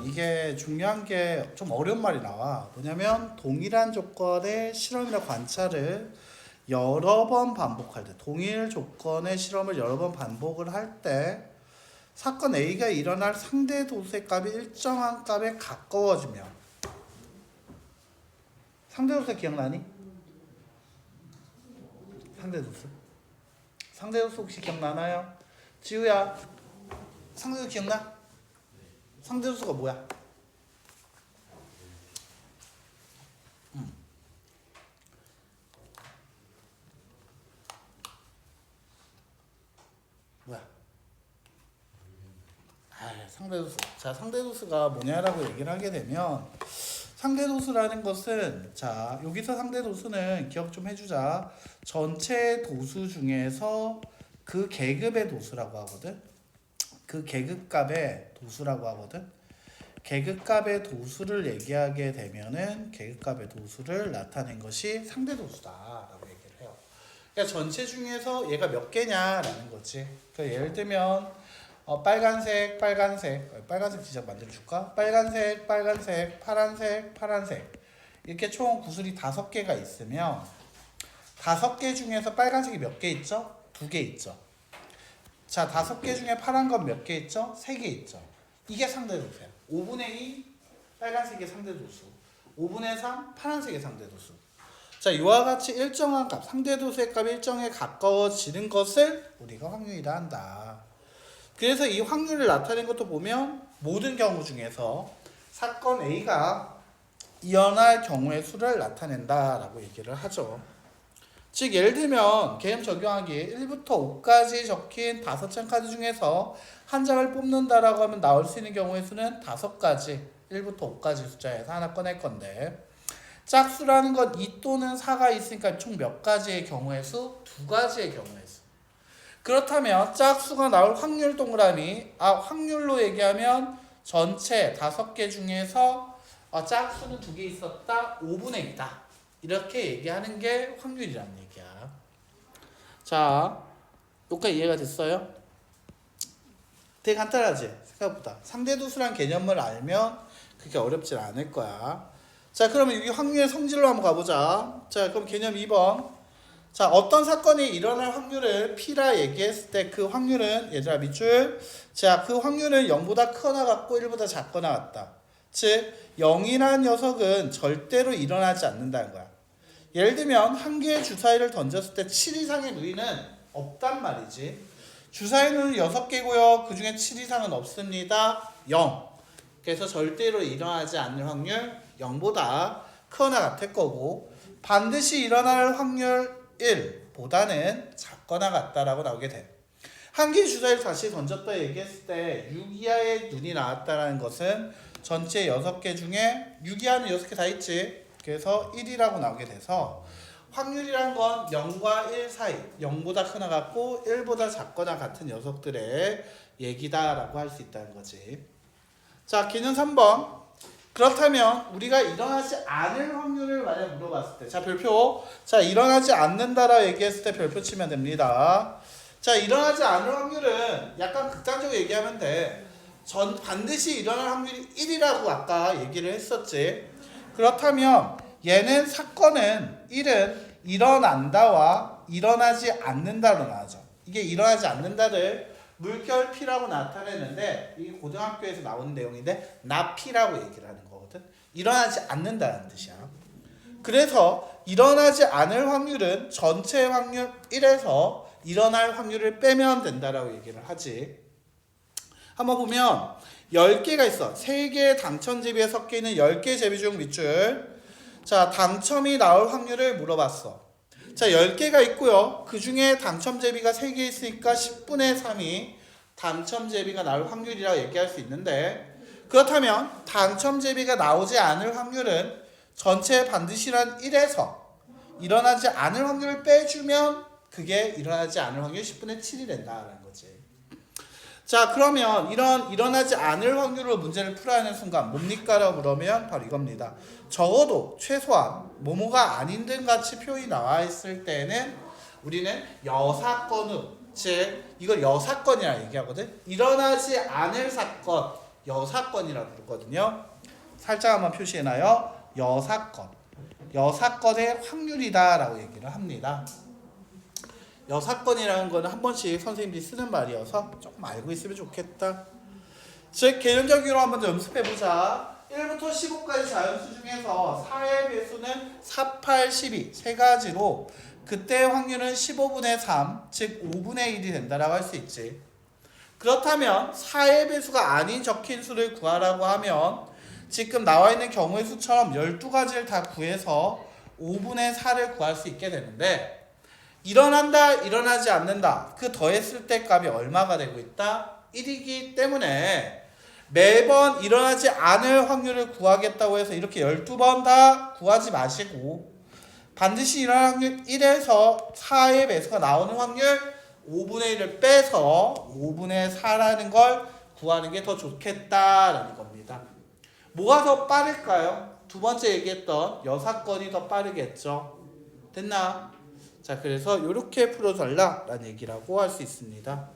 이게 중요한 게 좀 어려운 말이 나와. 뭐냐면 동일한 조건의 실험이나 관찰을 여러 번 반복할 때, 동일 조건의 실험을 여러 번 반복을 할 때 사건 A가 일어날 상대 도수의 값이 일정한 값에 가까워지면, 상대 도수 기억나니? 상대 도수. 상대 도수 혹시 기억나나요? 지우야, 상대 도수 기억나? 상대 도수가 뭐야? 뭐야? 상대도수. 자, 상대도수가 뭐냐라고 얘기를 하게 되면, 상대도수라는 것은, 자, 여기서 상대도수는 기억 좀 해주자. 전체 도수 중에서 그 계급의 도수라고 하거든. 그 계급값의 도수라고 하거든. 계급값의 도수를 얘기하게 되면은 계급값의 도수를 나타낸 것이 상대도수다라고 얘기를 해요. 그러니까 전체 중에서 얘가 몇 개냐라는 거지. 그러니까 예를 들면 빨간색, 빨간색 지적 만들어줄까? 빨간색, 파란색 이렇게 총 구슬이 5개가 있으면 5개 중에서 빨간색이 몇 개 있죠? 2개 있죠. 자, 5개 중에 파란 건 몇 개 있죠? 3개 있죠. 이게 상대도수야. 5분의 2 빨간색의 상대도수, 5분의 3 파란색의 상대도수. 자, 이와 같이 일정한 값, 상대도수의 값이 일정에 가까워지는 것을 우리가 확률이라 한다. 그래서 이 확률을 나타낸 것도 보면 모든 경우 중에서 사건 A가 일어날 경우의 수를 나타낸다라고 얘기를 하죠. 즉 예를 들면 개념 적용하기 1부터 5까지 적힌 5장 카드 중에서 한 장을 뽑는다라고 하면 나올 수 있는 경우의 수는 5가지, 1부터 5까지 숫자에서 하나 꺼낼 건데, 짝수라는 건 2 또는 4가 있으니까 총 몇 가지의 경우의 수? 2가지의 경우의 수. 그렇다면 짝수가 나올 확률 동그라미, 확률로 얘기하면 전체 5개 중에서 짝수는 2개 있었다, 5분의 2다. 이렇게 얘기하는 게 확률이라는 얘기야. 자, 여기까지 이해가 됐어요? 되게 간단하지? 생각보다. 상대도수란 개념을 알면 그렇게 어렵진 않을 거야. 자, 그러면 여기 확률의 성질로 한번 가보자. 자, 그럼 개념 2번. 자, 어떤 사건이 일어날 확률을 P라 얘기했을 때 그 확률은, 얘들아 밑줄, 자, 그 확률은 0보다 크거나 같고 1보다 작거나 같다. 즉 0이라는 녀석은 절대로 일어나지 않는다는 거야. 예를 들면 한 개의 주사위를 던졌을 때 7 이상의 누이는 없단 말이지. 주사위 누이는 6개고요. 그 중에 7 이상은 없습니다. 0. 그래서 절대로 일어나지 않을 확률 0보다 크거나 같을 거고, 반드시 일어날 확률 1보다는 작거나 같다라고 나오게 돼. 한 개의 주사위를 다시 던졌다 얘기했을 때 6 이하의 눈이 나왔다는 것은 전체 6개 중에 6 이하는 6개 다 있지. 그래서 1이라고 나오게 돼서 확률이란 건 0과 1 사이, 0보다 크거나 같고 1보다 작거나 같은 녀석들의 얘기다라고 할 수 있다는 거지. 자, 개념 3번. 그렇다면 우리가 일어나지 않을 확률을 만약 물어봤을 때, 자, 별표. 자, 일어나지 않는다라고 얘기했을 때 별표 치면 됩니다. 자, 일어나지 않을 확률은 약간 극단적으로 얘기하면 돼. 반드시 일어날 확률이 1이라고 아까 얘기를 했었지. 그렇다면 얘는 사건은 1은 일어난다와 일어나지 않는다로 나오죠. 이게 일어나지 않는다를 물결 P라고 나타내는데, 이게 고등학교에서 나오는 내용인데 나P라고 얘기를 하는 거거든. 일어나지 않는다는 뜻이야. 그래서 일어나지 않을 확률은 전체 확률 1에서 일어날 확률을 빼면 된다라고 얘기를 하지. 한번 보면 10개가 있어. 3개의 당첨 제비에 섞여 있는 10개 제비 중 밑줄. 자, 당첨이 나올 확률을 물어봤어. 자, 10개가 있고요. 그 중에 당첨 제비가 3개 있으니까 10분의 3이 당첨 제비가 나올 확률이라고 얘기할 수 있는데, 그렇다면 당첨 제비가 나오지 않을 확률은 전체 반드시란 1에서 일어나지 않을 확률을 빼주면 그게 일어나지 않을 확률 10분의 7이 된다는 거지. 자, 그러면 이런 일어나지 않을 확률로 문제를 풀어야 하는 순간 뭡니까? 라고 물으면 바로 이겁니다. 적어도 최소한 뭐뭐가 아닌 등 같이 표현이 나와 있을 때는 우리는 여사건 후, 즉 이걸 여사건이라 얘기하거든. 일어나지 않을 사건, 여사건이라고 부르거든요. 살짝 한번 표시해놔요. 여사건. 여사건의 확률이다라고 얘기를 합니다. 여사건이라는 거는 한 번씩 선생님들이 쓰는 말이어서 조금 알고 있으면 좋겠다. 즉 개념적으로 한번 연습해보자. 1부터 15까지 자연수 중에서 4의 배수는 4, 8, 12 세 가지로 그때의 확률은 15분의 3, 즉 5분의 1이 된다라고 할 수 있지. 그렇다면 4의 배수가 아닌 적힌 수를 구하라고 하면 지금 나와 있는 경우의 수처럼 12가지를 다 구해서 5분의 4를 구할 수 있게 되는데 일어난다, 일어나지 않는다. 그 더했을 때 값이 얼마가 되고 있다? 1이기 때문에 매번 일어나지 않을 확률을 구하겠다고 해서 이렇게 12번 다 구하지 마시고 반드시 일어날 확률 1에서 4의 배수가 나오는 확률 5분의 1을 빼서 5분의 4라는 걸 구하는 게 더 좋겠다라는 겁니다. 뭐가 더 빠를까요? 두 번째 얘기했던 여사건이 더 빠르겠죠. 됐나? 자, 그래서 이렇게 풀어달라라는 얘기라고 할 수 있습니다.